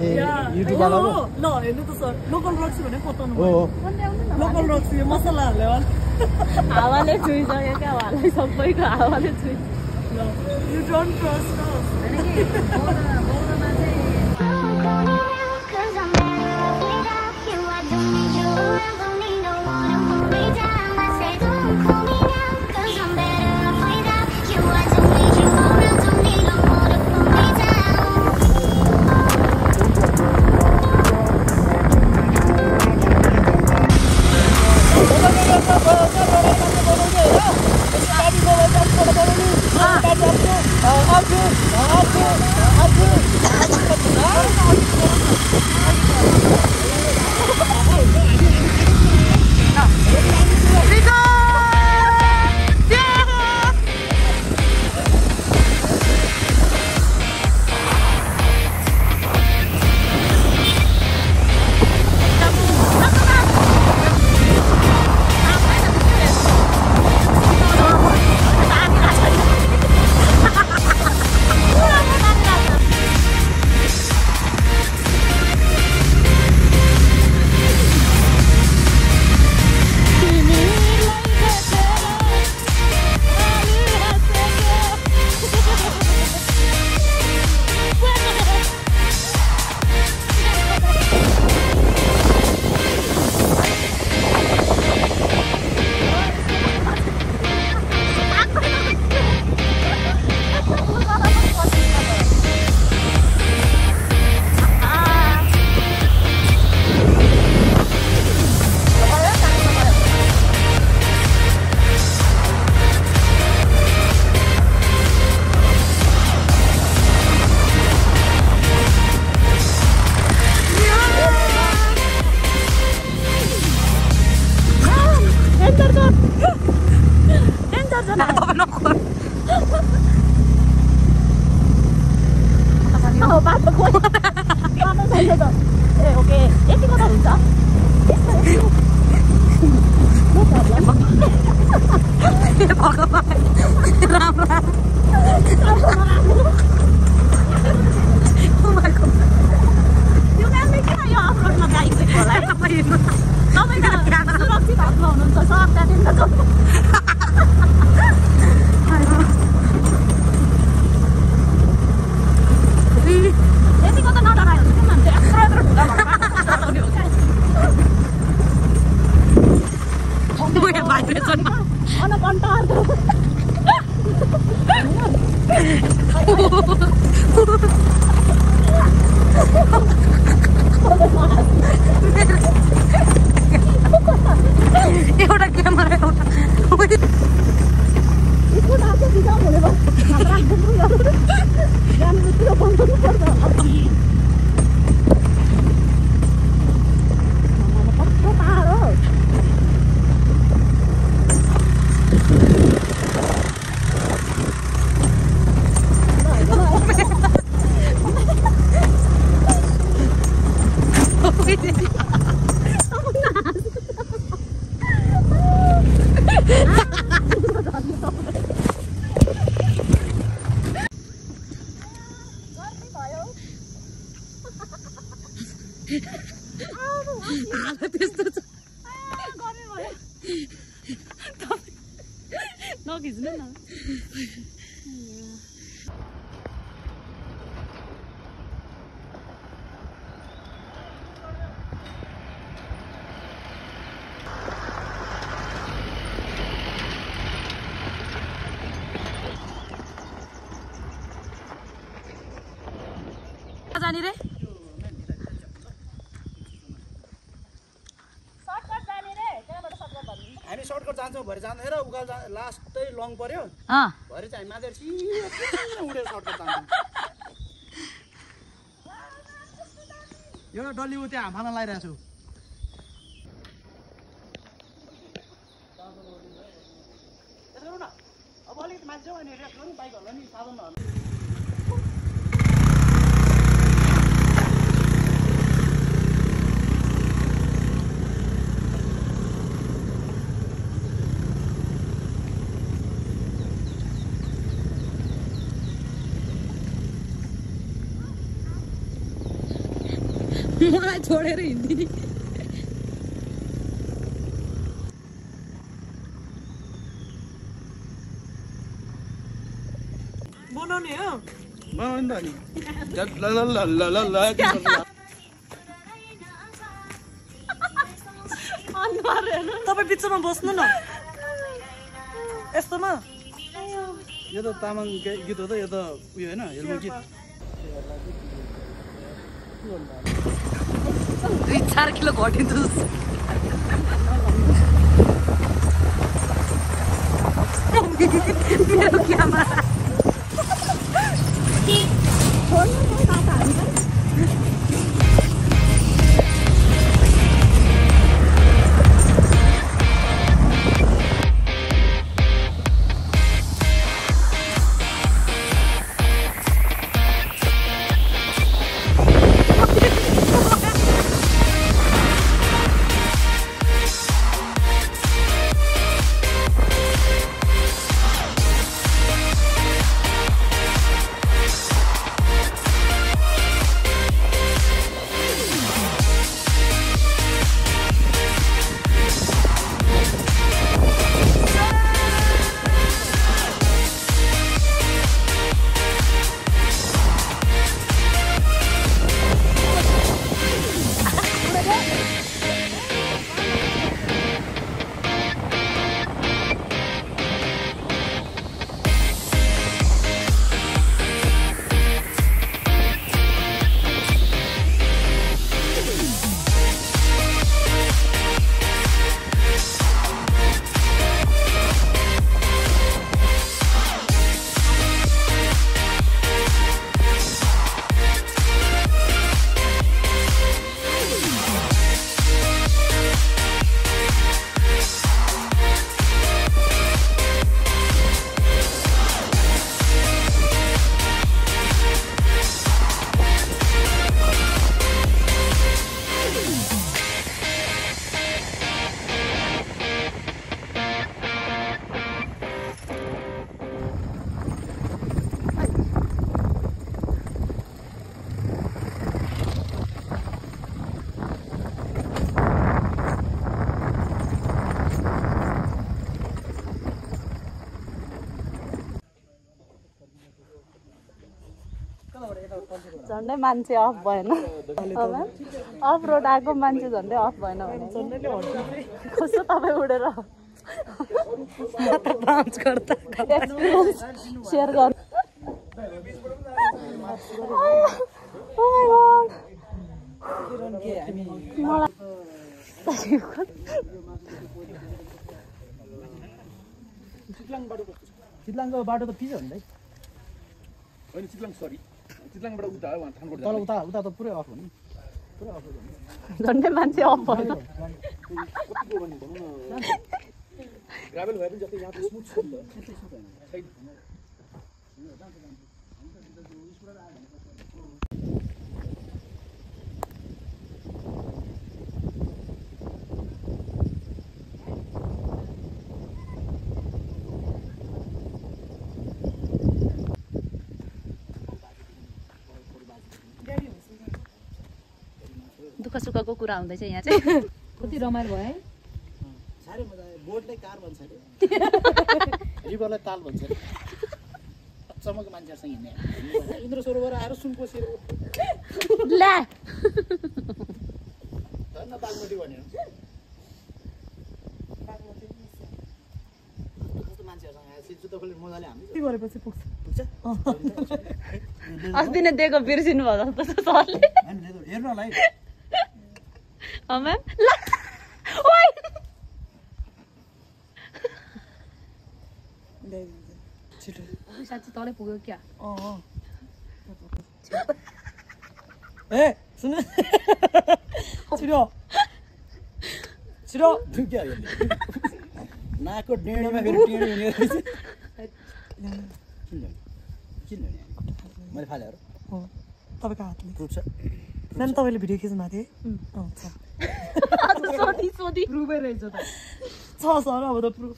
YouTube वाला हो ल हेर्नु त सर लोकल रक्सी भने बताउनु हो लोकल रक्सी मसलाहरुले हावाले छुइसक्यो क्या हावाले सबैको हावाले छुइ You don't trust us. जानी रे हामी सर्टकट जान्छौँ भरे जाँदैन र उकाल लास्टै लङ पर्यो भरे चाहिँ माथि सिधै उडेर सर्टकट जान्छौँ एउटा डल्ली उ त्यहाँ हाम्फामा लगाइरहेको छु त्यसो गरौँ न अब अलिकति मान्छे अनि रेस्ट गरौँ बाइकहरूलाई नि साधनहरू मलाई छोडेर हिँड्दिनी बनाउने हो बनाउनु नि तपाईँ बिचमा बस्नु न यस्तोमा यो त तामाङ गीत हो त यो त उयो होइन हेल्मेट गीत 2-4 किलो घटिन्छ मेरो क्यामेरा झन्डै मान्छे अफ भएन अफ रोड आएको मान्छे झन्डै अफ भएन भने कस्तो तपाईँ उडेर सेयर गर्नु चितलाङको बाटो त पिज हो नि होइन चितलाङ सरी चितलाङबाट उता हो तल उता उता त पुरै अफ हो नि पुरै अफ हो झन्डै मान्छे अफ भएन ग्राभल भए पनि जस्तै यहाँ त स्मुथ छ नि त दुःख सुखको कुरा हुँदैछ यहाँ चाहिँ कति रमाइलो भयो है साह्रै मजा आयो बोटलाई कार भन्छ अरे रिभरलाई ताल भन्छ अरे अचम्मको मान्छेहरूसँग हिँड्ने इन्द्र सरोवर आएर सुनकोसेर ला धन्न बागमती भन्यो कस्तो मान्छेहरूसँग आएपछि जुत्ता खोलेर मजाले हामी के गरेपछि पुग्छ अस्ति नै दिएको बिर्सिनु भयो जस्तो छ सरले हेर्नु होला है म्याम ओइ छिटो साँच्चै तलै पुग्यो क्या ए सुन छिटो छिटो क्या नाकको डेँडीमा फेरि डेँडी हुने रहेछ किन मैले फालेर तपाईँको हातले पुग्छ नानी तपाईँले भिडियो खिच्नु भएको थियो प्रुभै रहेछ त छ सर अब त प्रुफ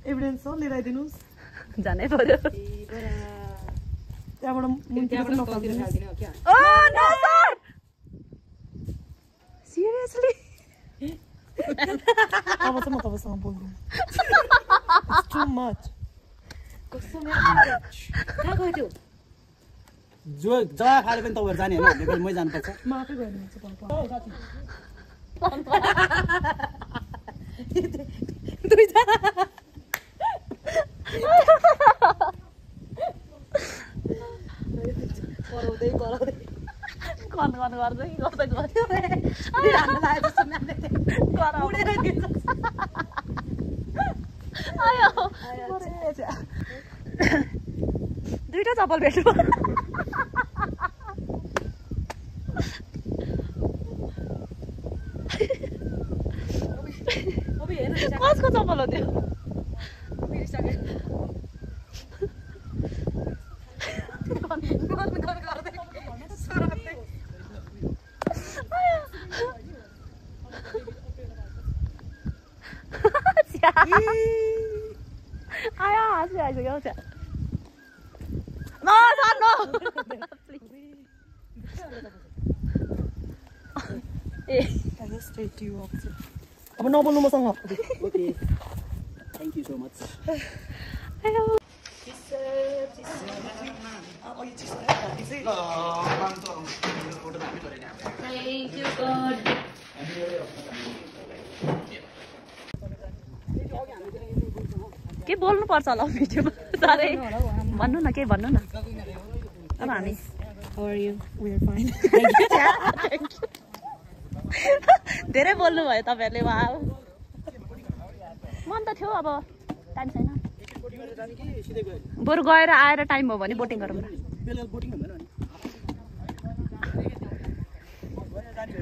एभिडेन्स छ लिएर आइदिनुहोस् जानै पर्यो त्यहाँबाट मुन्तिर पनि नफाल्दिनुहोस् अब चाहिँ म तपाईँसँग बोल्दिनँ It's too much कस्तो मेरो कहाँ गयो त्यो जो जग्गा खाले पनि तपाईँहरू जाने होइन हामीले मै जानुपर्छ म आफै गर्नुहुन्छ कराउँदै कराउँदै कन गर्दै गर्दै गयो आयो दुईटा चप्पल भेट्नु कसको चप्पल हो त्यो आयो हाँसी आइसक्यो त्यहाँ न सानो ए अब नबोल्नु मसँग okay thank you so much के बोल्नु पर्छ होला भिडियोमा साह्रै भन्नु न के भन्नु न अब हामी धेरै बोल्नु भयो तपाईँहरूले वा मन त थियो अब टाइम छैन बरु गएर आएर टाइम भयो भने बोटिङ गरौँ न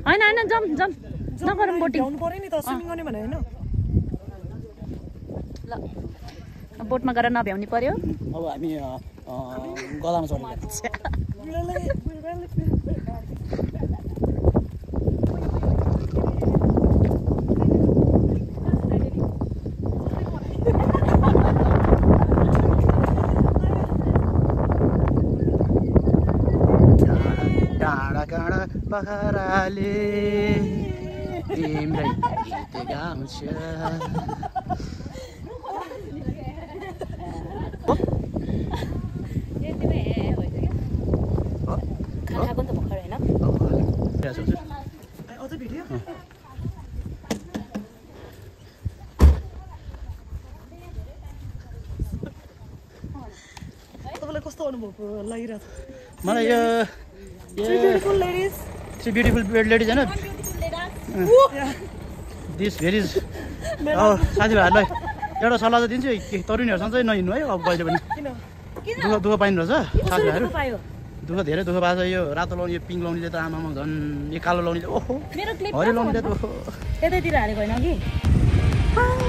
होइन होइन जम्प जम्प नगरौँ बोटिङ भ्याउनु पर्यो नि त स्विमिङ गर्ने भने होइन ल बोटमा गएर नभ्याउनु पर्यो अब हामी गदामा चढ्नु डाँडा काँडा पखराले तिम्रै गीत गाउँछ अझै भिडियो तपाईँलाई कस्तो अनुभव लागिरहेको छ मलाई यो Three beautiful ladies. Three beautiful ladies होइन दिस भेरिज साथीभाइहरूलाई एउटा सल्लाह चाहिँ दिन्छु के तरुणीहरूसँग चाहिँ नहिँड्नु है अब कहिले पनि दुःख पाइनु रहेछ साथीभाइहरू धेरै दुःख पाएको छ यो रातो लाउने यो पिङ्क लाउनेले त आमामा झन् यो कालो लाउनेले ओहो हरियो लाउनेले त ओहो यतैतिर हालेको होइन कि